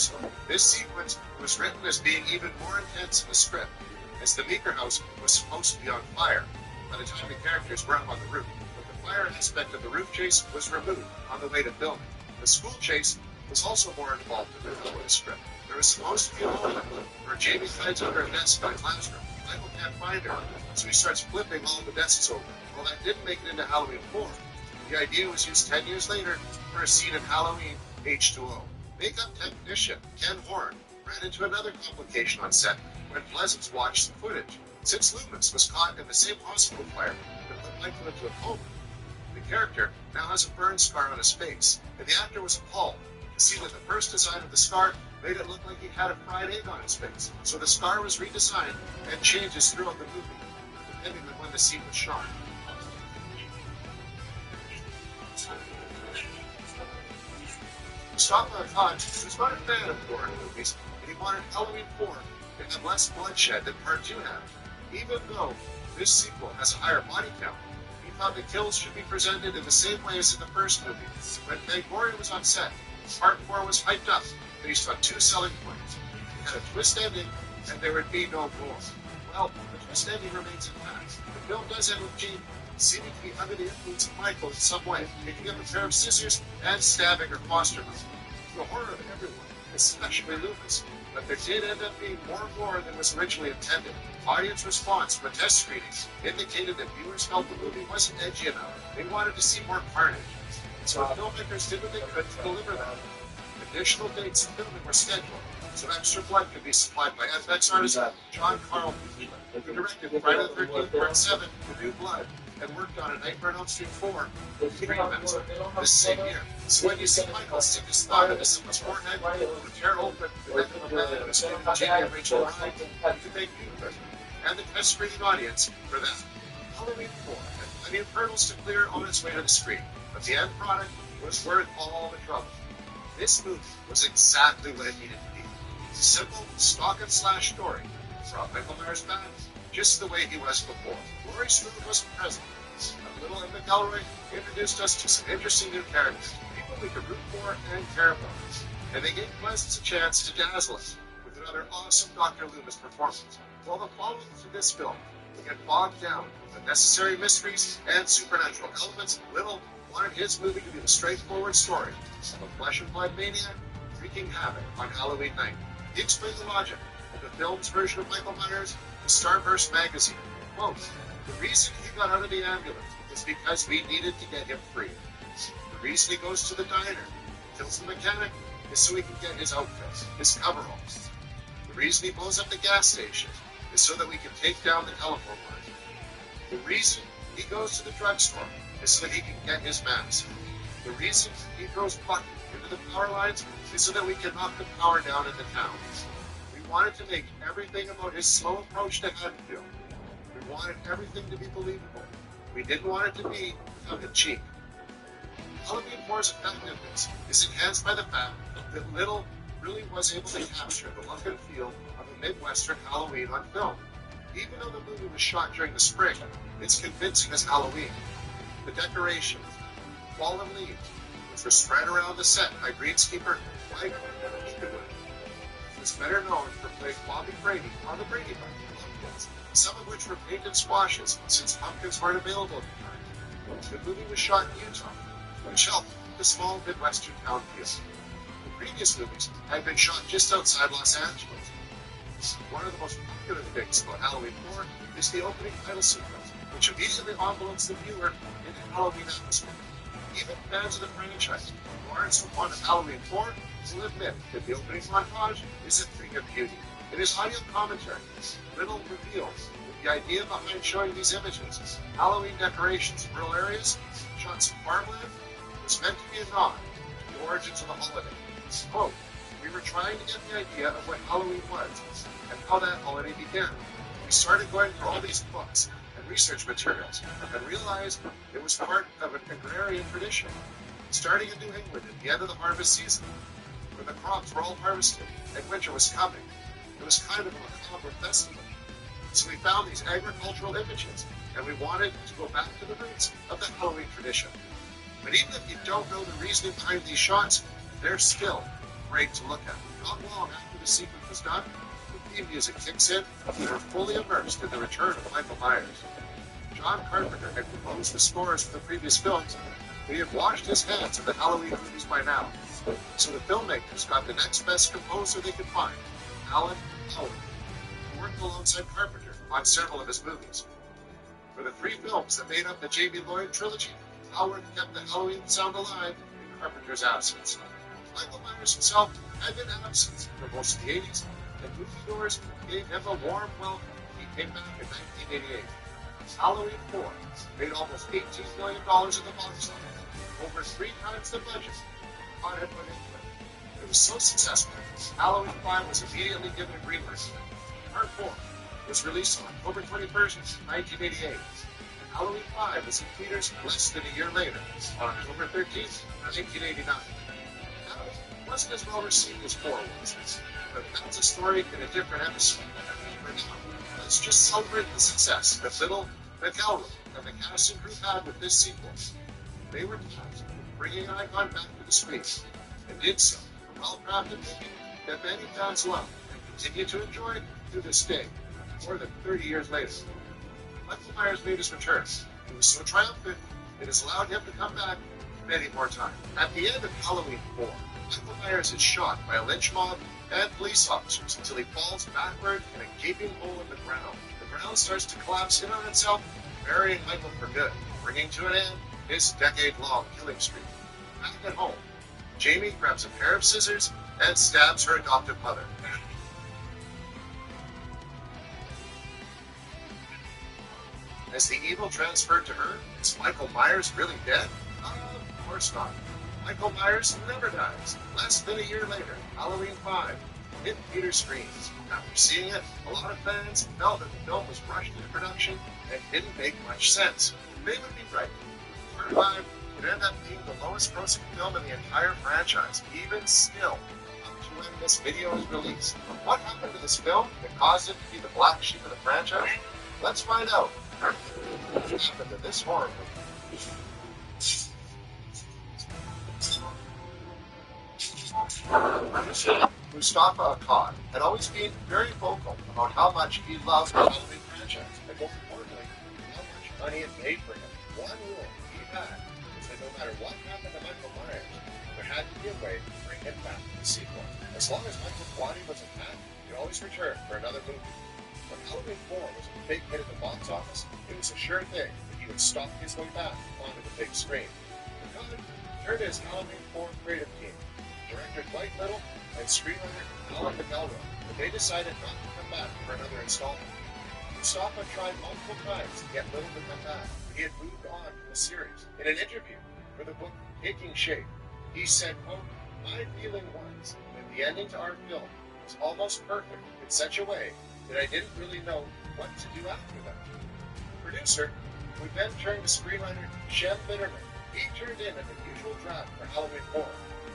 so. This sequence was written as being even more intense in the script, as the Meeker house was supposed to be on fire by the time the characters were up on the roof. But the fire aspect of the roof chase was removed on the way to filming. The school chase was also more involved in the script. There was supposed to be a moment where Jamie hides under a desk in a classroom. Michael can't find her, so he starts flipping all the desks over. Well, that didn't make it into Halloween 4. The idea was used 10 years later for a scene in Halloween H2O. Makeup technician Ken Horn ran into another complication on set when Pleasance watched the footage. Since Loomis was caught in the same hospital fire that put Michael into a coma, the character now has a burn scar on his face, and the actor was appalled to see that the first design of the scar made it look like he had a fried egg on his face. So the scar was redesigned and changes throughout the movie, depending on when the scene was shot. Mustafa Akkad was not a fan of horror movies, and he wanted Halloween 4 to have less bloodshed than Part 2 had. Even though this sequel has a higher body count, he thought the kills should be presented in the same way as in the first movie. When Fangoria was on set, Part 4 was hyped up based on 2 selling points. It had a twist ending, and there would be no gore. Well, the twist ending remains intact. The film does end with Jamie seeming to be under the influence of Michael in some way, picking up a pair of scissors and stabbing her foster mother. The horror of everyone, especially Loomis, but there did end up being more gore than was originally intended. Audience response from test screenings indicated that viewers felt the movie wasn't edgy enough. They wanted to see more carnage. So the filmmakers did what they could to deliver that. Additional dates of filming were scheduled, so extra blood could be supplied by FX artist John Carl, who directed Friday the 13th Part 7, The New Blood, and worked on A Nightmare on Elm Street 4 with treatments this same year. So when you see Michael stick his thumb into someone's forehead, to tear open the neck of a man who was named Jamie and Rachel Ryan, to thank you and the test screening audience for that. Halloween 4 had plenty of hurdles to clear on its way to the screen, but the end product was worth all the trouble. This movie was exactly what it needed to be. It's a simple stalk-and-slash story from Michael Myers back just the way he was before. Laurie Strode wasn't present. A little Emma Galloway introduced us to some interesting new characters, people we could root for and care about. And they gave Pleasance a chance to dazzle us with another awesome Dr. Loomis performance. While the following to this film will get bogged down with unnecessary mysteries and supernatural elements, Little wanted his movie to be the straightforward story of a flesh and blood maniac wreaking havoc on Halloween night. He explained the logic of the film's version of Michael Myers to Starburst magazine. Quote, "The reason he got out of the ambulance is because we needed to get him free. The reason he goes to the diner, kills the mechanic, is so he can get his outfits, his coveralls. The reason he blows up the gas station is so that we can take down the telephone line. The reason he goes to the drugstore is so that he can get his mask. The reason he throws Bucky into the power lines is so that we can knock the power down in the town. We wanted to make everything about his slow approach to Haddonfield. We wanted everything to be believable. We didn't want it to be tongue-in-cheek. Halloween 4's effectiveness is enhanced by the fact that Little really was able to capture the look and feel of a Midwestern Halloween on film. Even though the movie was shot during the spring, it's convincing as Halloween. The decorations, fallen leaves, which were spread around the set by greenskeeper Mike Eatonwood, who was better known for playing Bobby Brady on the Brady Bunch, some of which were painted squashes since pumpkins weren't available at the time. The movie was shot in Utah, which helped the small Midwestern town feel. The previous movies had been shot just outside Los Angeles. One of the most popular things about Halloween 4 is the opening title sequence, which immediately envelopes the viewer into Halloween atmosphere. Even fans of the franchise who aren't so fond of Halloween 4 will admit that the opening montage is a thing of beauty. In his audio commentary, Little reveals that the idea behind showing these images, Halloween decorations in rural areas, shots of farmland, was meant to be a nod to the origins of the holiday. Quote, "We were trying to get the idea of what Halloween was and how that holiday began. We started going through all these books and research materials and realized it was part of an agrarian tradition, starting in New England at the end of the harvest season, when the crops were all harvested and winter was coming. It was kind of a macabre festival. So we found these agricultural images, and we wanted to go back to the roots of the Halloween tradition. But even if you don't know the reasoning behind these shots, they're still great to look at. Not long after the sequence was done, the theme music kicks in, and we were fully immersed in the return of Michael Myers. John Carpenter had composed the scores for the previous films, but he had washed his hands of the Halloween movies by now. So the filmmakers got the next best composer they could find, Alan Howard, who worked alongside Carpenter on several of his movies. For the 3 films that made up the Jamie Lloyd trilogy, Howard kept the Halloween sound alive in Carpenter's absence. Michael Myers himself had been absent for most of the 80s, and moviegoers gave him a warm welcome. He came back in 1988. Halloween 4 made almost $18 million at the box office, over 3 times the budget Todd had put into it. It was so successful, Halloween 5 was immediately given a green light. Part 4 was released on October 21st, 1988. Halloween 5 was in theaters less than a year later, on October 13th, 1989. Now, it wasn't as well received as 4 was, but that's a story in a different episode. For now, let's just celebrate the success that Little McElroy and the cast and crew had with this sequel. They were tasked with bringing an icon back to the screen, and did so in a well-crafted movie that many fans love and continue to enjoy to this day, more than 30 years later. Michael Myers made his return. He was so triumphant, it has allowed him to come back many more times. At the end of Halloween 4, Michael Myers is shot by a lynch mob and police officers until he falls backward in a gaping hole in the ground. The ground starts to collapse in on itself, burying Michael for good, bringing to an end his decade-long killing streak. Back at home, Jamie grabs a pair of scissors and stabs her adoptive mother. Has the evil transferred to her? Is Michael Myers really dead? Of course not. Michael Myers never dies. Less than a year later, Halloween 5 hit theater screens. After seeing it, a lot of fans felt that the film was rushed into production and didn't make much sense. They would be right. Part 5 would end up being the lowest grossing film in the entire franchise, even still, up to when this video is released. What happened to this film that caused it to be the black sheep of the franchise? Let's find out. What happened to this horror movie? Mustafa Akkad had always been very vocal about how much he loved the Halloween franchise, and more importantly, how much money it made for him. One rule he had was that no matter what happened to Michael Myers, there had to be a way to bring him back to the sequel. As long as Michael's body was intact, he could always return for another movie. When Halloween 4 was a big hit at the box office, it was a sure thing that he would stalk his way back onto the big screen. Akkad turned to his Halloween 4 creative team, director Dwight Little and screenwriter Alan McElroy, but they decided not to come back for another installment. Mustafa tried multiple times to get Little to come back, but he had moved on from the series. In an interview for the book Taking Shape, he said, quote, "My feeling was that the ending to our film was almost perfect in such a way that I didn't really know what to do after that." The producer would then turn to screenwriter Shem Bitterman. He turned in an unusual draft for Halloween 4,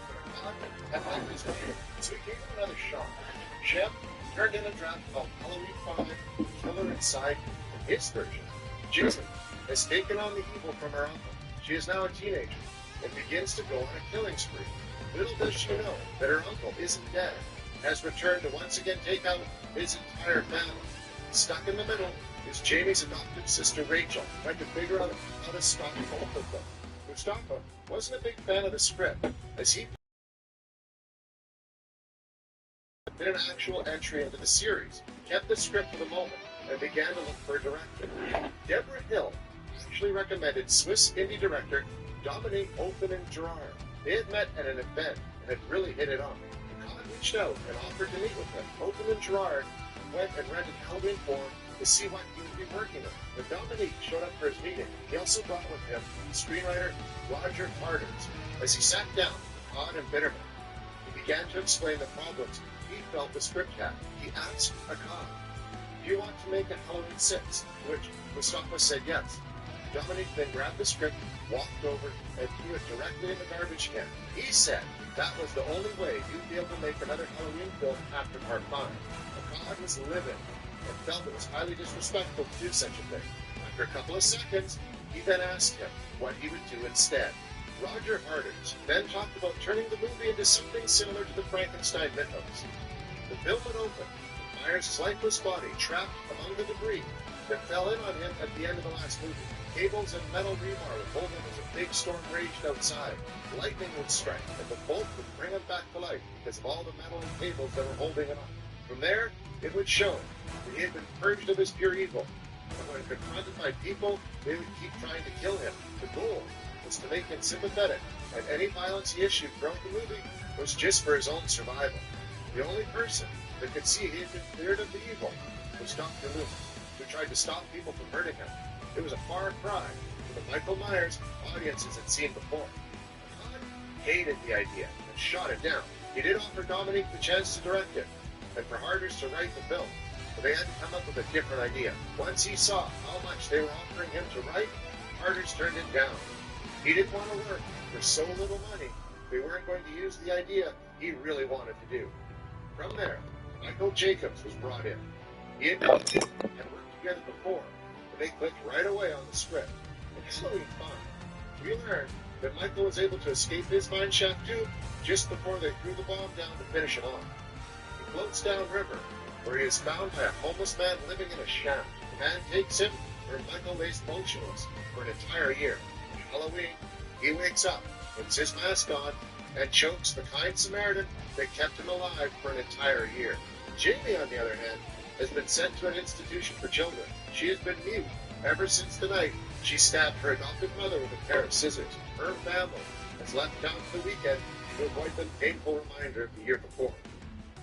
but Akkad had liked his name, so he gave him another shot. Shem turned in a draft called Halloween 5, Killer Inside, and his version. Jason has taken on the evil from her uncle. She is now a teenager and begins to go on a killing spree. Little does she know that her uncle isn't dead, has returned to once again take out his entire family. Stuck in the middle is Jamie's adoptive sister Rachel, trying to figure out how to stop both of them. Mustafa wasn't a big fan of the script, as he did an actual entry into the series, kept the script for the moment, and began to look for a director. Deborah Hill actually recommended Swiss indie director Dominique Openen-Girard. They had met at an event and had really hit it off. Akkad reached out and offered to meet with them. Openen-Girard went and rented Halloween 4 to see what he would be working on. When Dominique showed up for his meeting, he also brought with him screenwriter Roger Harders. As he sat down with Akkad and Bitterman, he began to explain the problems he felt the script had. He asked Akkad, "Do you want to make a Halloween 6?" To which Mustafa said yes. Dominique then grabbed the script, walked over, and threw it directly in the garbage can. He said that was the only way you'd be able to make another Halloween film after Part 5. Akkad was livid and felt it was highly disrespectful to do such a thing. After a couple of seconds, he then asked him what he would do instead. Roger Harders then talked about turning the movie into something similar to the Frankenstein mythos. The film would open with Myers' lifeless body trapped among the debris that fell in on him at the end of the last movie. Cables and metal rebar would hold him as a big storm raged outside. Lightning would strike, and the bolt would bring him back to life because of all the metal and cables that were holding him up. From there, it would show that he had been purged of his pure evil. And when confronted by people, they would keep trying to kill him. The goal was to make him sympathetic, and any violence he issued throughout the movie was just for his own survival. The only person that could see he had been cleared of the evil was Dr. Loomis, who tried to stop people from hurting him. It was a far cry from the Michael Myers audiences had seen before. Todd hated the idea and shot it down. He did offer Dominique the chance to direct it, and for Harders to write the film, but they had to come up with a different idea. Once he saw how much they were offering him to write, Harders turned it down. He didn't want to work for so little money. They weren't going to use the idea he really wanted to do. From there, Michael Jacobs was brought in. He had worked together before, but they clicked right away on the script. In Halloween 5, we learned that Michael was able to escape his mine shaft tube just before they threw the bomb down to finish him off. He floats downriver, where he is found by a homeless man living in a shaft. The man takes him where Michael lays motionless for an entire year. On Halloween, he wakes up, puts his mask on, and chokes the kind Samaritan that kept him alive for an entire year. Jamie, on the other hand, has been sent to an institution for children. She has been mute ever since the night she stabbed her adopted mother with a pair of scissors. Her family has left town for the weekend to avoid the painful reminder of the year before.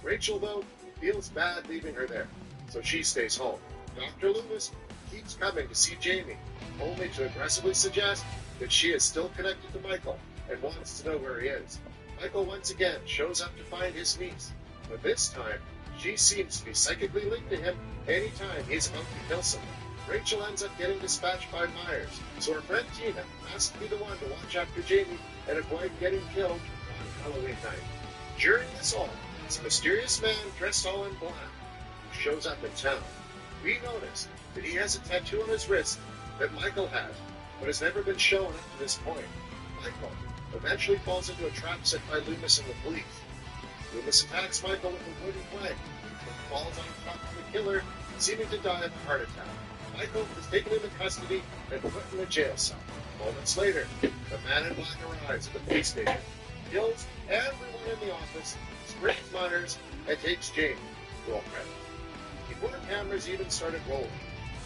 Rachel, though, feels bad leaving her there, so she stays home. Dr. Loomis keeps coming to see Jamie, only to aggressively suggest that she is still connected to Michael and wants to know where he is. Michael once again shows up to find his niece, but this time she seems to be psychically linked to him anytime he's about to kill someone. Rachel ends up getting dispatched by Myers, so her friend Tina has to be the one to watch after Jamie and avoid getting killed on Halloween night. During this all, it's a mysterious man dressed all in black who shows up in town. We notice that he has a tattoo on his wrist that Michael has, but has never been shown up to this point. Michael eventually falls into a trap set by Loomis and the police. Loomis attacks Michael with a wooden plank, but falls on top of the killer, seeming to die of a heart attack. Michael is taken into custody and put in a jail cell. Moments later, the man in black arrives at the police station, kills everyone in the office, springs Myers, and takes Jamie, girlfriend. Before the cameras even started rolling,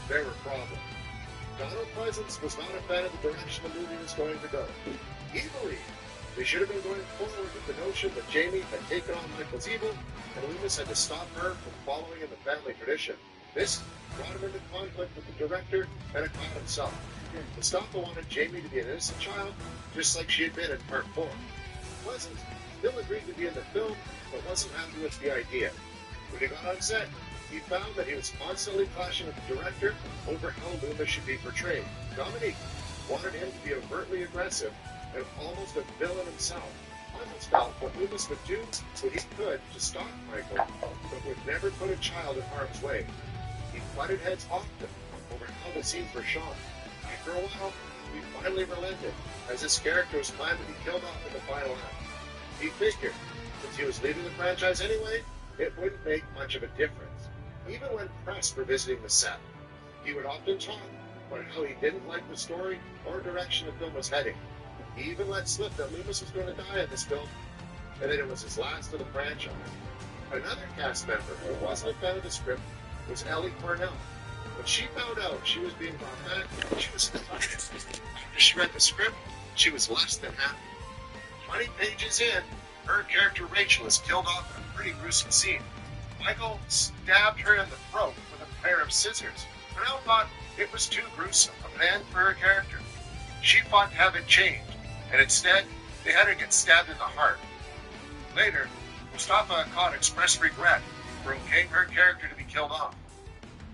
there were problems. Donald Pleasance was not a fan of the direction the movie was going to go. He believed they should have been going forward with the notion that Jamie had taken on Michael's evil, and Loomis had to stop her from following in the family tradition. This brought him into conflict with the director and a cop himself. Mustafa wanted Jamie to be an innocent child, just like she had been in Part 4. Pleasance still agreed to be in the film, but wasn't happy with the idea. When he got on set, he found that he was constantly clashing with the director over how Loomis should be portrayed. Dominique wanted him to be overtly aggressive and almost a villain himself. Pleasance felt what Loomis would do what he could to stop Michael, but would never put a child in harm's way. He butted heads often over how the scenes were shot. After a while, he finally relented, as his character was planned to be killed off in the final act. He figured, since he was leaving the franchise anyway, it wouldn't make much of a difference. Even when pressed for visiting the set, he would often talk about how he didn't like the story or direction the film was heading. He even let slip that Loomis was going to die in this film, and that it was his last of the franchise. Another cast member who wasn't a fan of the script was Ellie Cornell. When she found out she was being brought back, she was after she read the script, she was less than happy. 20 pages in, her character Rachel is killed off in a pretty gruesome scene. Michael stabbed her in the throat with a pair of scissors. Cornell thought it was too gruesome of an end for her character. She fought to have it changed, and instead, they had her get stabbed in the heart. Later, Mustafa Akkad expressed regret for okaying her character to be killed off.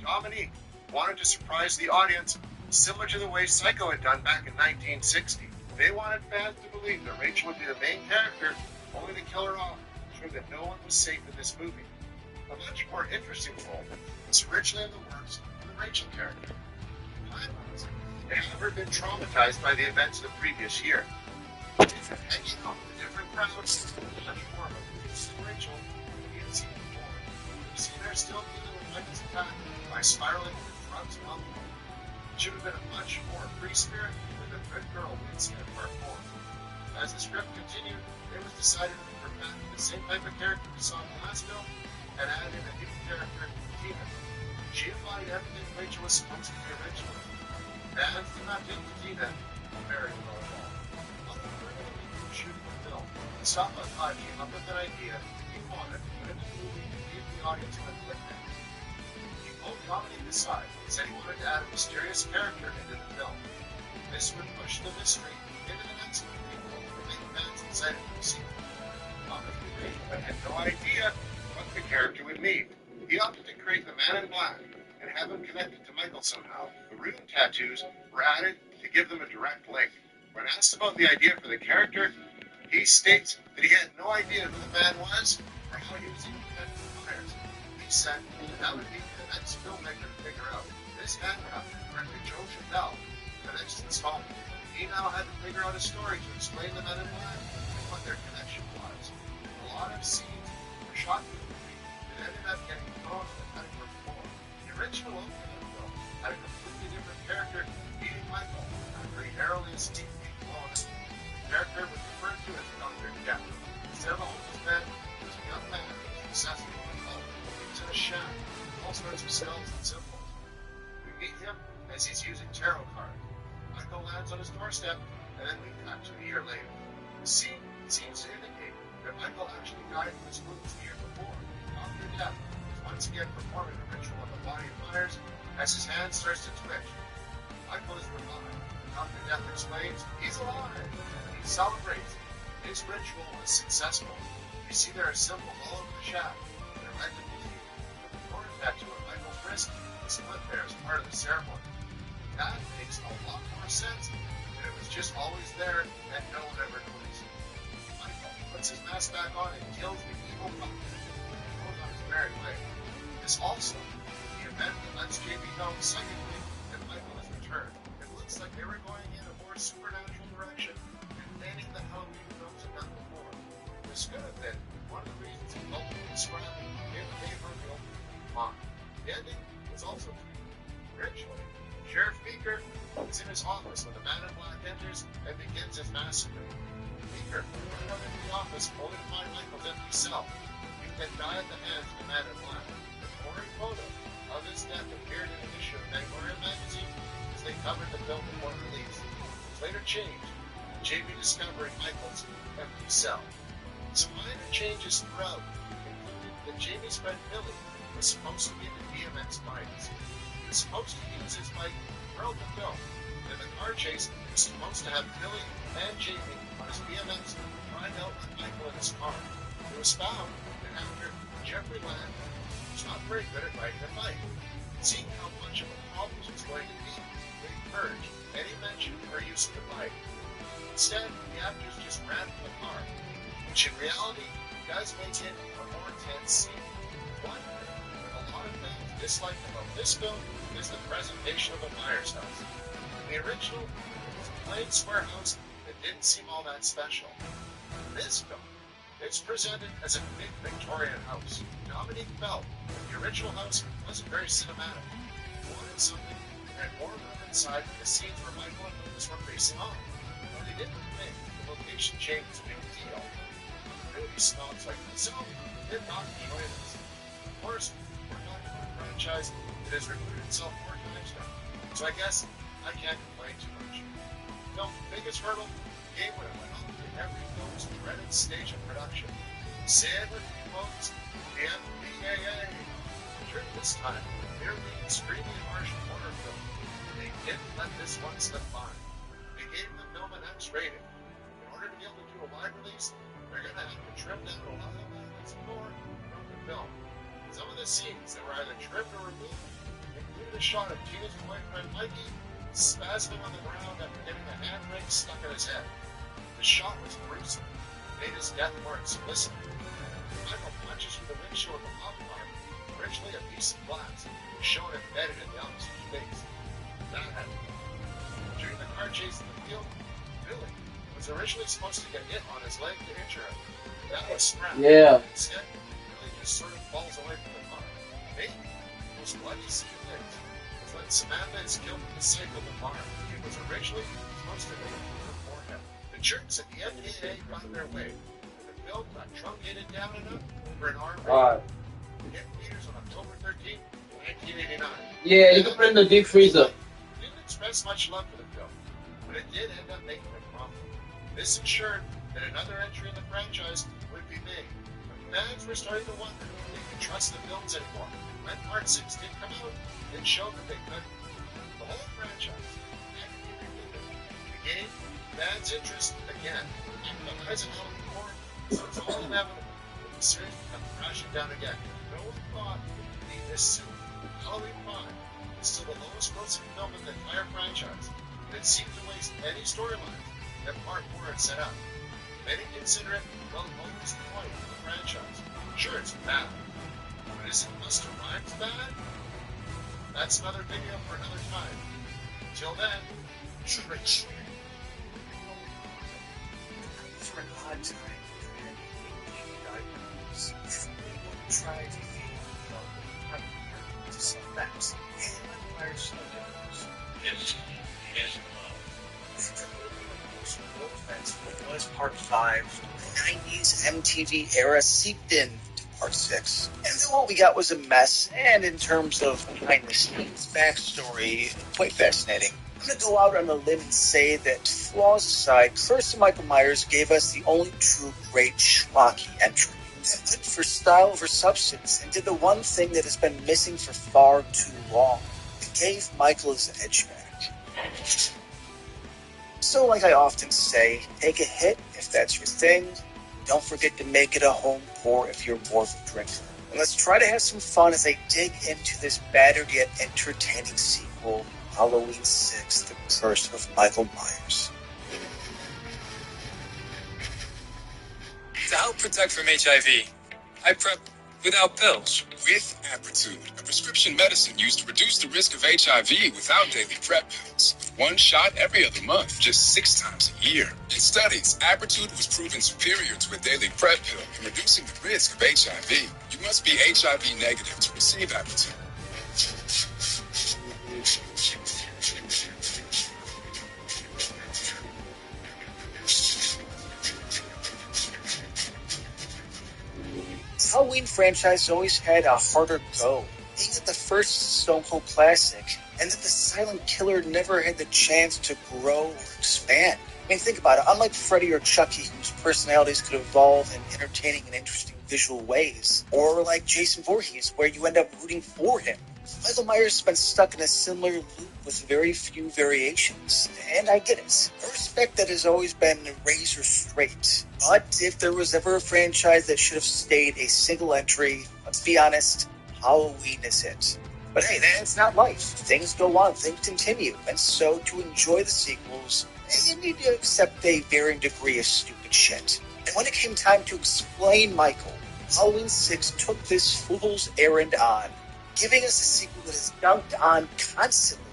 Dominique wanted to surprise the audience, similar to the way Psycho had done back in 1960. They wanted fans to believe that Rachel would be the main character, only to kill her off, showing that no one was safe in this movie. A much more interesting role was originally in the works for the Rachel character. The plan was to have her been traumatized by the events of the previous year. hanging out with different crowds, much more of Bruce and Rachel than he had seen before. You see, they're still dealing with Michael's attack by spiraling into drugs and alcohol. It should have been a much more free spirit than the good girl we had seen in part 4. As the script continued, it was decided to perfect the same type of character we saw in the last film and add in a new character, Tina. She embodied everything Rachel was supposed to be originally. And did not think Tina very well at all. On the morning of the shooting the film, Mustafa Akkad came up with an idea he wanted to put in the movie and give the audience what it meant. He pulled Dominique aside and said he wanted to add a mysterious character into the film. This would push the mystery into the next movie and make fans excited for the sequel. Dominique agreed, but had no idea what the character would mean. He opted to create the Man in Black and have him connected to Michael somehow. The rune tattoos were added to give them a direct link. When asked about the idea for the character, he states that he had no idea who the man was or how he was even connected to Myers. He said that would be the next filmmaker to figure out. This handcrafted director Joe Chandel, the next installment. He now had to figure out a story to explain the Men in Black and what their connection was. A lot of scenes were shot in the movie that ended up getting thrown in the cutting room floor. The original opening film had a completely different character meeting Michael after he narrowly escaped being blown up. The character was referred to as Dr. Death. Instead of a homeless man, he was a young man who was obsessed with a cult. He was in a shack with all sorts of spells and symbols. We meet him as he's using tarot cards. Michael lands on his doorstep, and then we cut to a year later. The scene seems to indicate that Michael actually died from his wounds the year before. Dr. Death is once again performing a ritual on the body of Myers as his hand starts to twitch. Michael is revived. Dr. Death explains he's alive, and he celebrates. His ritual was successful. You see there are symbols all over the shack. They're led to believe that the thorn tattoo on Michael's wrist was split there as part of the ceremony. That makes a lot more sense that it was just always there and no one ever noticed. Michael puts his mask back on and kills the evil puppet and goes on his merry way. This also the event that lets JB know psychically that Michael has returned. It looks like they were going in a more supernatural direction and planning the Halloween films had done before. This could have been one of the reasons he ultimately described in favor of the opening on. The ending was also originally. Sheriff Meeker is in his office when the Man in Black enters and begins his massacre. Meeker went out into the office only to find Michael's empty cell. He then died at the hands of the Man in Black. The gory photo of his death appeared in an issue of Magnolia magazine as they covered the film before release. It was later changed, JB discovering Michael's empty cell. Some minor changes throughout included that Jamie's friend Billy was supposed to be in the BMX bikes. He was supposed to use his bike throughout the film. In the car chase, he was supposed to have Billy and Jamie on his BMX ride out with Michael in his car. It was found that after Jeffrey Land was not very good at riding a bike. Seeing how much of a problem this was going to be, they purged any mention of her use of the bike. Instead, the actors just ran from the car, which in reality does make it a more intense scene. One thing that a lot of fans dislike about this film is the presentation of the Myers house. In the original, it was a plain square house that didn't seem all that special. In this film, it's presented as a big Victorian house. Dominique felt that the original house wasn't very cinematic. He wanted something that had more room inside than the scenes where Michael and Lucas were facing off. But he didn't think the location change was a big deal. Movie snobs like myself did not enjoy this. Of course, we're talking about a franchise that has recruited itself 4 times now, so I guess I can't complain too much. The film's biggest hurdle came when it went on to every film's dreaded stage of production. Say it with me, folks, the MPAA. During this time, they're being extremely harsh horror film. They didn't let this one slip by. They gave the film an X rating. In order to be able to do a wide release, they're going to have to trim down a lot of violence and gore from the film. Some of the scenes that were either trimmed or removed included a shot of Tina's boyfriend Mikey spasming on the ground after getting a handbrake stuck in his head. The shot was gruesome and made his death more explicit. Michael punches through the windshield of the cop car, originally a piece of glass, was shown embedded in the officer's face. That had to go. During the car chase in the field, Billy was was originally supposed to get hit on his leg to injure him. That was scrapped. Yeah. Instead, Billy just sort of falls away from the farm. Maybe the most bloody scene is when Samantha is killed at the site of the farm. It was originally supposed to be her forehead. The jerks at the FAA got their way. The film got truncated down enough for an R rating. Hit theaters on October 13th, 1989. Yeah, you can put it in the deep freezer. Didn't express much love for the film, but it did end up making a profit. This ensured that another entry in the franchise would be made. But fans were starting to wonder if they could trust the films anymore. When Part 6 did come out, it showed that they could. The whole franchise had to be rebooted. The game, fans' interest again. After the rise of Halloween horror, it was all inevitable that the series would come crashing down again. No one thought it would be this soon. Halloween 5 is still the lowest grossing film in the entire franchise, and it seemed to waste any storylines that Part 4 had set up. Many consider it the lowest point of the franchise. Sure, it's bad, but is it Busta Rhymes bad? That's another video for another time. Until then, trick. For an odd time, try to some facts. And Myers Studios. Yes. Was Part 5. The 90s MTV era seeped in to Part 6. And then what we got was a mess, and in terms of behind the scenes backstory, quite fascinating. I'm going to go out on a limb and say that, flaws aside, Curse of Michael Myers gave us the only true great schlocky entry. That went for style over substance and did the one thing that has been missing for far too long. It gave Michael his edge back. So, like I often say, take a hit if that's your thing. Don't forget to make it a home pour if you're more of a drinker. And let's try to have some fun as I dig into this battered yet entertaining sequel, Halloween 6, The Curse of Michael Myers. To help protect from HIV, I prep without pills. With Apretude, a prescription medicine used to reduce the risk of HIV without daily PrEP pills. One shot every other month, just 6 times a year. In studies, Apretude was proven superior to a daily PrEP pill in reducing the risk of HIV. You must be HIV negative to receive Apretude. Halloween franchise always had a harder go, being it the first Stone Cold classic, and that the silent killer never had the chance to grow or expand. I mean, think about it. Unlike Freddy or Chucky, whose personalities could evolve in entertaining and interesting visual ways, or like Jason Voorhees, where you end up rooting for him, Michael Myers has been stuck in a similar loop with very few variations. And I get it. I respect that has always been razor straight. But if there was ever a franchise that should have stayed a single entry, let's be honest, Halloween is it. But hey, that's not life. Things go on, things continue. And so to enjoy the sequels, you need to accept a varying degree of stupid shit. And when it came time to explain Michael, Halloween 6 took this fool's errand on, giving us a sequel that is dunked on constantly.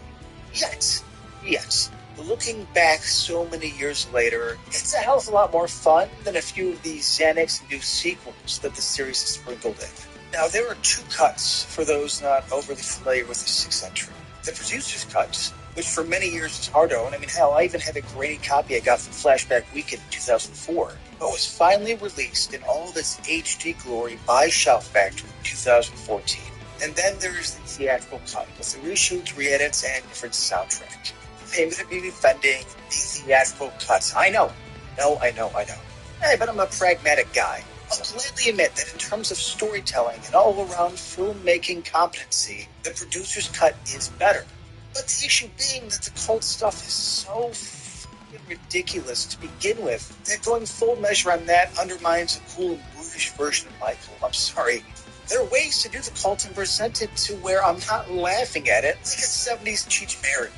Yet, looking back so many years later, it's a hell of a lot more fun than a few of these Xanax-induced sequels that the series has sprinkled in. Now, there are 2 cuts for those not overly familiar with the 6th entry. The producer's cut, which for many years was hard to own. I mean, hell, I even have a grainy copy I got from Flashback Weekend in 2004, but was finally released in all of its HD glory by Shout Factory in 2014. And then there's the theatrical cut with the reshoots, re-edits, and different soundtrack. I'm going to be defending the theatrical cuts. I know. Hey, but I'm a pragmatic guy. I'll gladly admit that in terms of storytelling and all-around filmmaking competency, the producer's cut is better. But the issue being that the cult stuff is so fucking ridiculous to begin with that going full measure on that undermines a cool and brutish version of Michael. I'm sorry. There are ways to do the cult and present it to where I'm not laughing at it like a 70s Cheech Marin.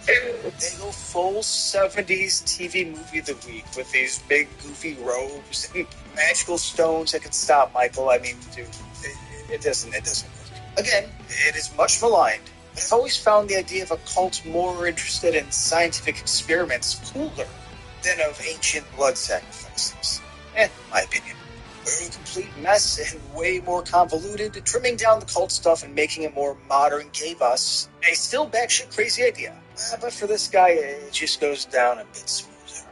They go full 70s TV movie of the week with these big goofy robes and magical stones that can stop Michael. I mean, dude, it doesn't work. Again, it is much maligned, but I've always found the idea of a cult more interested in scientific experiments cooler. than of ancient blood sacrifices. My opinion. We're a complete mess and way more convoluted. Trimming down the cult stuff and making it more modern gave us a still batshit crazy idea. But for this guy, it just goes down a bit smoother.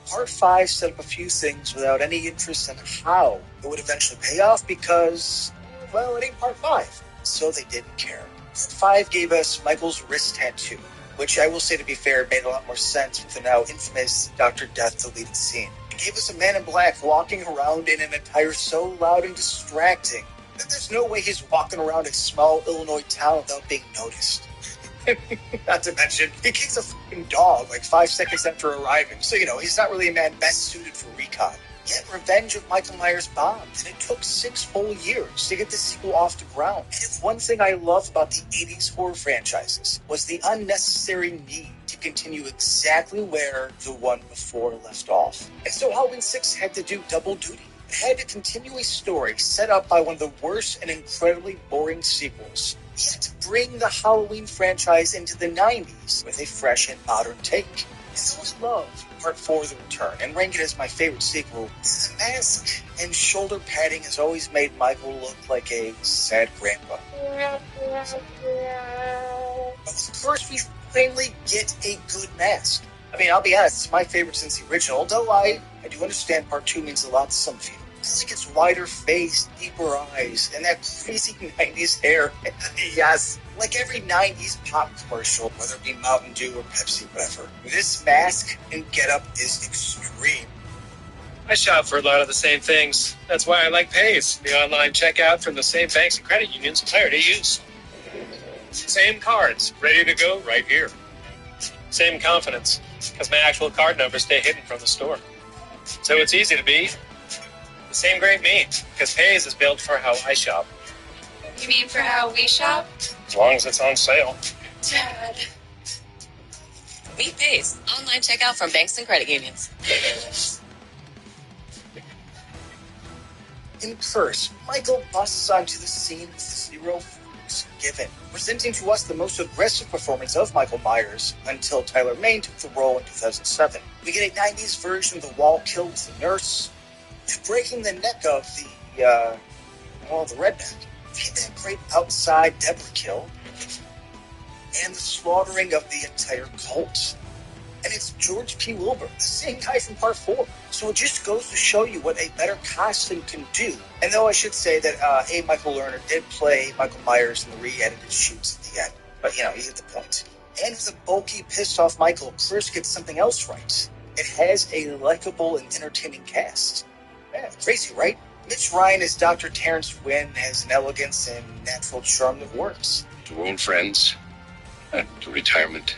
Part 5 set up a few things without any interest in how it would eventually pay off because, well, it ain't Part 5. So they didn't care. Part 5 gave us Michael's wrist tattoo, which I will say, to be fair, made a lot more sense with the now infamous Dr. Death deleted scene. It gave us a man in black walking around in an attire so loud and distracting that there's no way he's walking around a small Illinois town without being noticed. Not to mention, he kicks a fucking dog like 5 seconds after arriving, so he's not really a man best suited for recon. Yet Revenge of Michael Myers bombed, and it took 6 full years to get the sequel off the ground. And if one thing I love about the 80s horror franchises was the unnecessary need to continue exactly where the one before left off. And so Halloween 6 had to do double duty. It had to continue a story set up by one of the worst and incredibly boring sequels, yet bring the Halloween franchise into the 90s with a fresh and modern take. And so I love Part 4, The Return, and rank it as my favorite sequel. The mask and shoulder padding has always made Michael look like a sad grandpa. But first, we finally get a good mask. I mean, I'll be honest, it's my favorite since the original, although I do understand Part 2 means a lot to some people. It's like its wider face, deeper eyes, and that crazy 90s hair. Yes, like every 90s pop commercial, whether it be Mountain Dew or Pepsi, whatever. This mask and getup is extreme. I shop for a lot of the same things. That's why I like Pays, the online checkout from the same banks and credit unions I already use. Same cards, ready to go right here. Same confidence, because my actual card numbers stay hidden from the store. So it's easy to be the same great me, because Pays is built for how I shop. You mean for how we shop? As long as it's on sale. Dad. Meet Pays, online checkout from banks and credit unions. In Curse, Michael busts onto the scene with zero fucks given, presenting to us the most aggressive performance of Michael Myers until Tyler Mane took the role in 2007. We get a 90s version of the wall kill with the nurse, breaking the neck of the redneck. We get that great outside Deborah kill, and the slaughtering of the entire cult. And it's George P. Wilbur, the same guy from Part 4. So it just goes to show you what a better casting can do. And though I should say that A. Michael Lerner did play Michael Myers in the re-edited shoots at the end. But, you get the point. And with a bulky, pissed-off Michael, Curse gets something else right. It has a likable and entertaining cast. Yeah, crazy, right? Mitch Ryan as Dr. Terrence Wynn has an elegance and natural charm that works. To old friends, to retirement,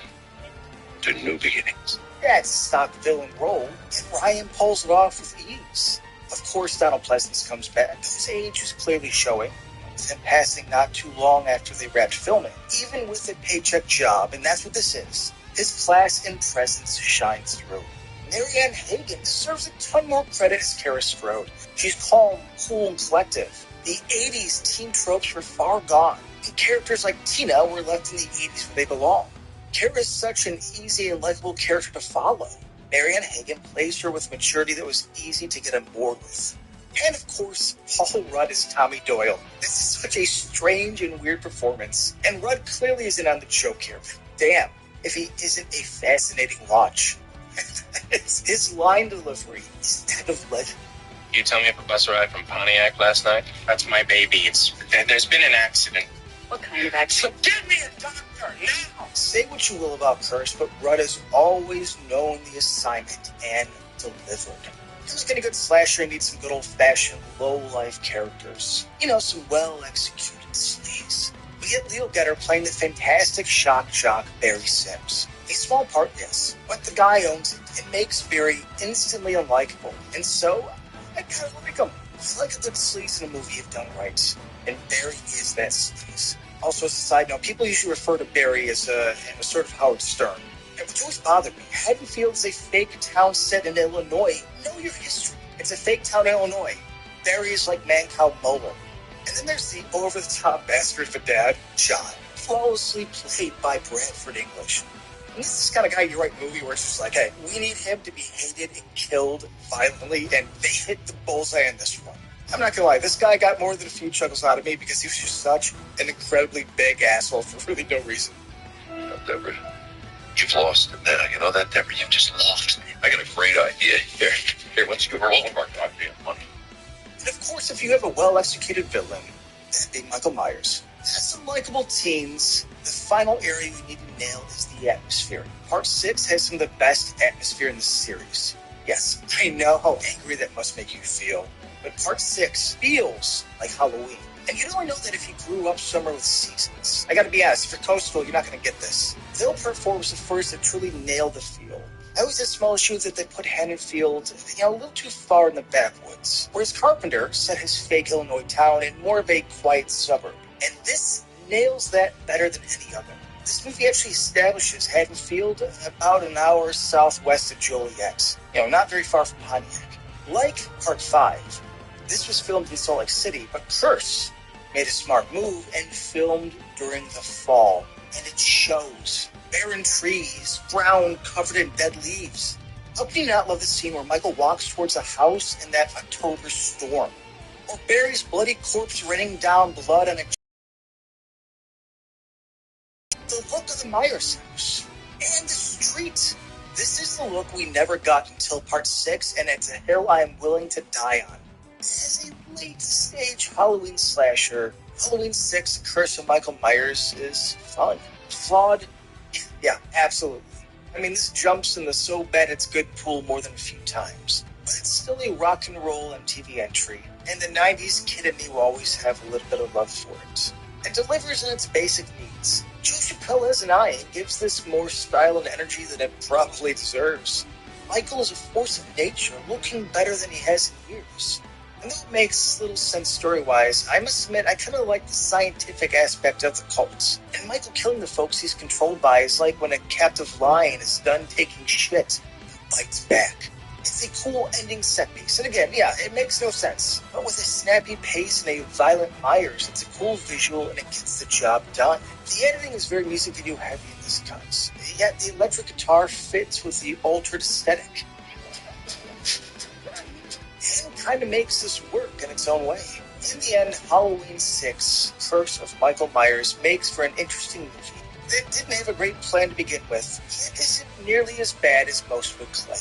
to new beginnings. Yeah, it's a stock villain role, and Ryan pulls it off with ease. Of course, Donald Pleasence comes back. His age is clearly showing, with him passing not too long after they wrapped filming. Even with a paycheck job, and that's what this is, his class and presence shines through. Marianne Hagen deserves a ton more credit as Kara Strode. She's calm, cool, and collective. The 80s teen tropes were far gone, and characters like Tina were left in the 80s where they belong. Kara is such an easy and likable character to follow. Marianne Hagen plays her with maturity that was easy to get on board with. And of course, Paul Rudd is Tommy Doyle. This is such a strange and weird performance, and Rudd clearly isn't on the joke here. Damn, if he isn't a fascinating watch. His line delivery is that of legend. You tell me if a bus arrived from Pontiac last night? That's my baby. There's been an accident. What kind of accident? Give me a doctor now! Say what you will about Curse, but Rudd has always known the assignment and delivered. Like any good slasher, needs some good old-fashioned, low-life characters. Some well-executed sleaze. We get Leo Getter playing the fantastic shock jock Barry Sims. A small part, yes, but the guy owns it. It makes Barry instantly unlikable, and so I kind of like him. I like a good sleaze in a movie if done right, and Barry is that sleaze. Also, as a side note, people usually refer to Barry as a sort of Howard Stern. And which always bothered me. Haddonfield is a fake town set in Illinois. Know your history. It's a fake town in Illinois. Barry is like Mancow Moeller. And then there's the over-the-top bastard of a dad, John, flawlessly played by Bradford English. this is the kind of guy you write a movie where it's just like, hey, we need him to be hated and killed violently, and they hit the bullseye on this one. I'm not gonna lie, this guy got more than a few chuckles out of me because he was just such an incredibly big asshole for really no reason. Deborah, you've lost it now. You know that, Deborah? You've just lost. I got a great idea. Here, let's give her all of our goddamn money. And of course, if you have a well-executed villain, that being Michael Myers, has some likable teens, the final area you need to nail is the atmosphere. Part 6 has some of the best atmosphere in the series. Yes, I know how angry that must make you feel, but Part 6 feels like Halloween. And you only know that if you grew up somewhere with seasons. I gotta be honest, if you're coastal, you're not gonna get this. Phil Part 4 was the first to truly nail the feel. I always had small issues that they put Haddonfield, a little too far in the backwoods. Whereas Carpenter set his fake Illinois town in more of a quiet suburb. And this nails that better than any other. This movie actually establishes Haddonfield about an hour southwest of Joliet. Not very far from Pontiac. Like Part 5, this was filmed in Salt Lake City, but Curse made a smart move and filmed during the fall. And it shows. Barren trees, ground covered in dead leaves. How can you not love the scene where Michael walks towards a house in that October storm? Or Barry's bloody corpse raining down blood on a... The look of the Myers house. And the street. This is the look we never got until Part 6, and it's a hill I am willing to die on. As a late-stage Halloween slasher, Halloween 6, The Curse of Michael Myers is fun. Flawed? Yeah, absolutely. I mean, this jumps in the so bad it's good pool more than a few times. But it's still a rock and roll MTV entry, and the 90s kid in me will always have a little bit of love for it. And delivers on its basic needs. Joe Chappelle as an eye gives this more style and energy than it probably deserves. Michael is a force of nature, looking better than he has in years. And though it makes little sense story-wise, I must admit I kind of like the scientific aspect of the cult. And Michael killing the folks he's controlled by is like when a captive lion is done taking shit and bites back. It's a cool ending set piece. And again, yeah, it makes no sense. But with a snappy pace and a violent Myers, it's a cool visual and it gets the job done. The editing is very music video heavy in this cut. Yet the electric guitar fits with the altered aesthetic. And kind of makes this work in its own way. In the end, Halloween 6, Curse of Michael Myers, makes for an interesting movie. It didn't have a great plan to begin with, yet isn't nearly as bad as most would claim.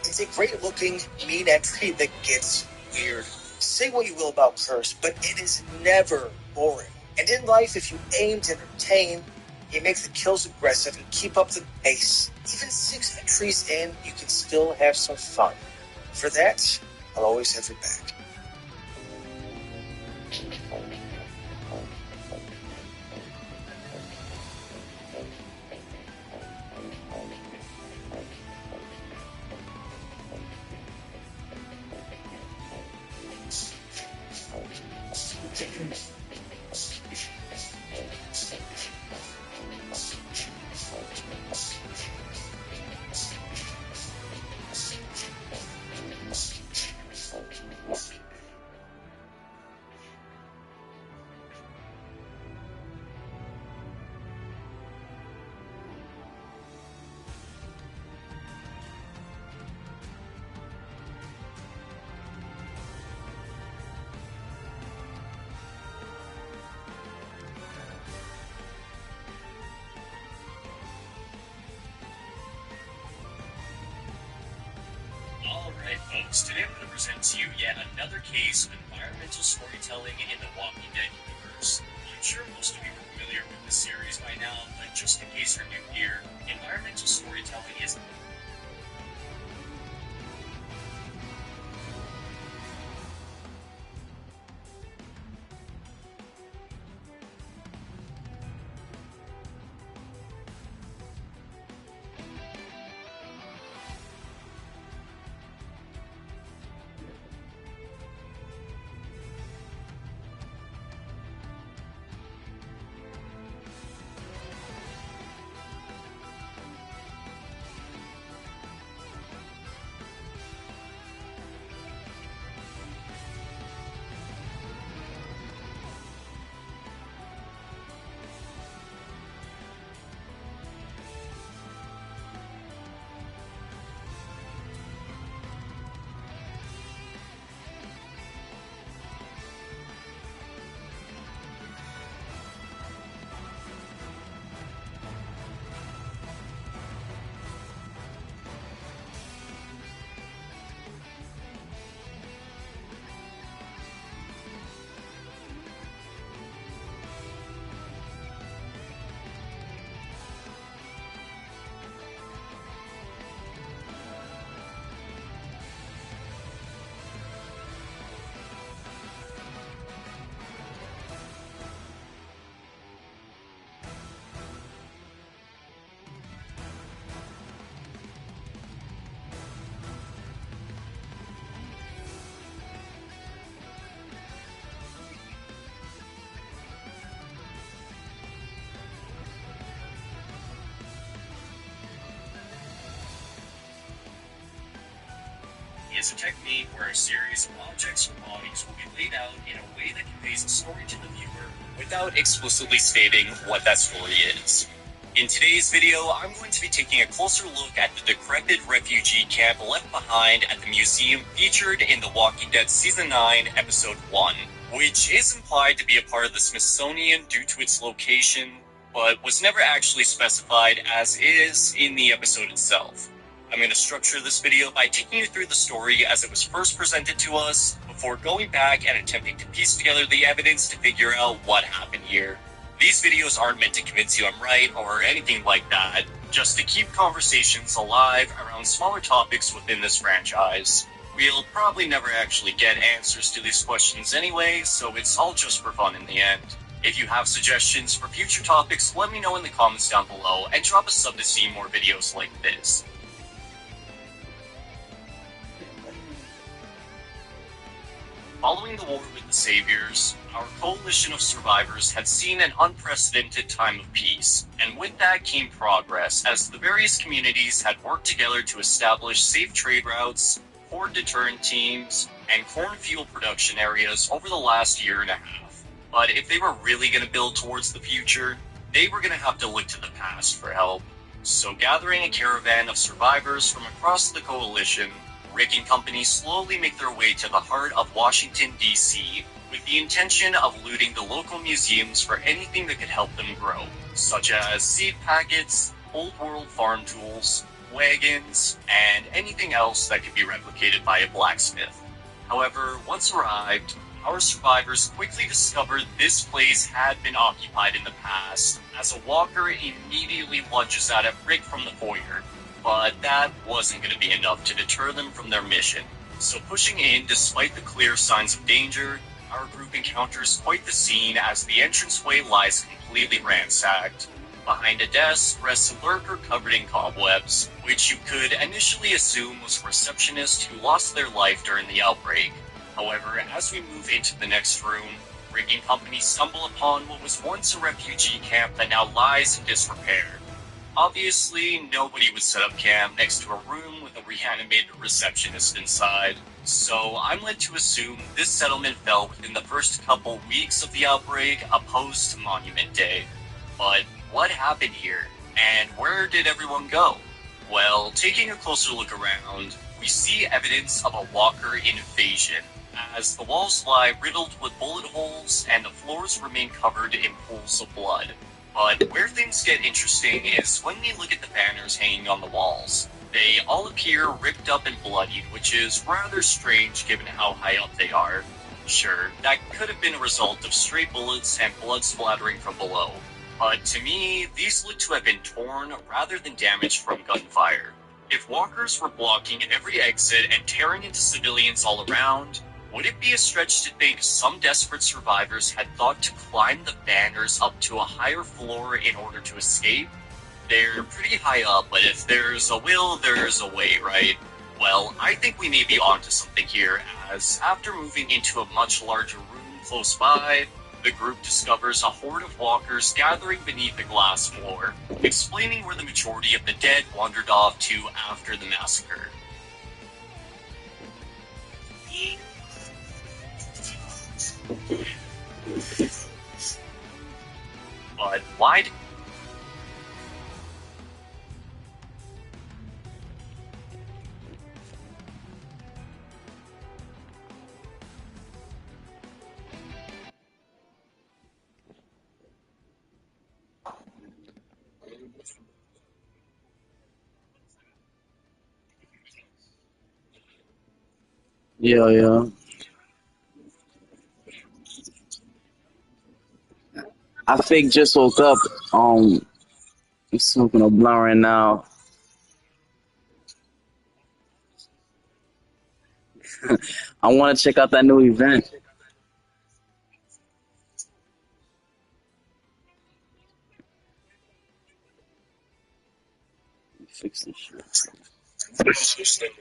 It's a great-looking, mean entry that gets weird. Say what you will about Curse, but it is never boring. And in life, if you aim to entertain, you make the kills aggressive and keep up the pace. Even 6 entries in, you can still have some fun. For that, I'll always have your back. Alright folks, today I'm going to present to you yet another case of environmental storytelling in the Walking Dead universe. I'm sure most of you are familiar with the series by now, but just in case you're new here, environmental storytelling is is a technique where a series of objects or bodies will be laid out in a way that conveys a story to the viewer without explicitly stating what that story is. In today's video, I'm going to be taking a closer look at the decrepit refugee camp left behind at the museum featured in The Walking Dead Season 9, Episode 1, which is implied to be a part of the Smithsonian due to its location, but was never actually specified as is in the episode itself. I'm going to structure this video by taking you through the story as it was first presented to us, before going back and attempting to piece together the evidence to figure out what happened here. These videos aren't meant to convince you I'm right or anything like that, just to keep conversations alive around smaller topics within this franchise. We'll probably never actually get answers to these questions anyway, so it's all just for fun in the end. If you have suggestions for future topics, let me know in the comments down below, and drop a sub to see more videos like this. Following the war with the Saviors, our coalition of survivors had seen an unprecedented time of peace, and with that came progress as the various communities had worked together to establish safe trade routes, horde deterrent teams, and corn fuel production areas over the last year and a half. But if they were really going to build towards the future, they were going to have to look to the past for help. So gathering a caravan of survivors from across the coalition, Rick and company slowly make their way to the heart of Washington, D.C., with the intention of looting the local museums for anything that could help them grow, such as seed packets, old world farm tools, wagons, and anything else that could be replicated by a blacksmith. However, once arrived, our survivors quickly discovered this place had been occupied in the past, as a walker immediately lunges out at Rick from the foyer. But that wasn't going to be enough to deter them from their mission. So pushing in despite the clear signs of danger, our group encounters quite the scene as the entranceway lies completely ransacked. Behind a desk rests a lurker covered in cobwebs, which you could initially assume was a receptionist who lost their life during the outbreak. However, as we move into the next room, Rick and company stumble upon what was once a refugee camp that now lies in disrepair. Obviously, nobody would set up camp next to a room with a reanimated receptionist inside, so I'm led to assume this settlement fell within the first couple weeks of the outbreak opposed to Monument Day. But what happened here, and where did everyone go? Well, taking a closer look around, we see evidence of a walker invasion, as the walls lie riddled with bullet holes and the floors remain covered in pools of blood. But where things get interesting is when we look at the banners hanging on the walls. They all appear ripped up and bloodied, which is rather strange given how high up they are. Sure, that could have been a result of stray bullets and blood splattering from below. But to me, these look to have been torn rather than damaged from gunfire. If walkers were blocking every exit and tearing into civilians all around, would it be a stretch to think some desperate survivors had thought to climb the banners up to a higher floor in order to escape? They're pretty high up, but if there's a will, there's a way, right? Well, I think we may be onto something here, as after moving into a much larger room close by, the group discovers a horde of walkers gathering beneath the glass floor, explaining where the majority of the dead wandered off to after the massacre. But why Yeah. I fake just woke up. I'm smoking a blunt right now. I want to check out that new event. Fix this shit.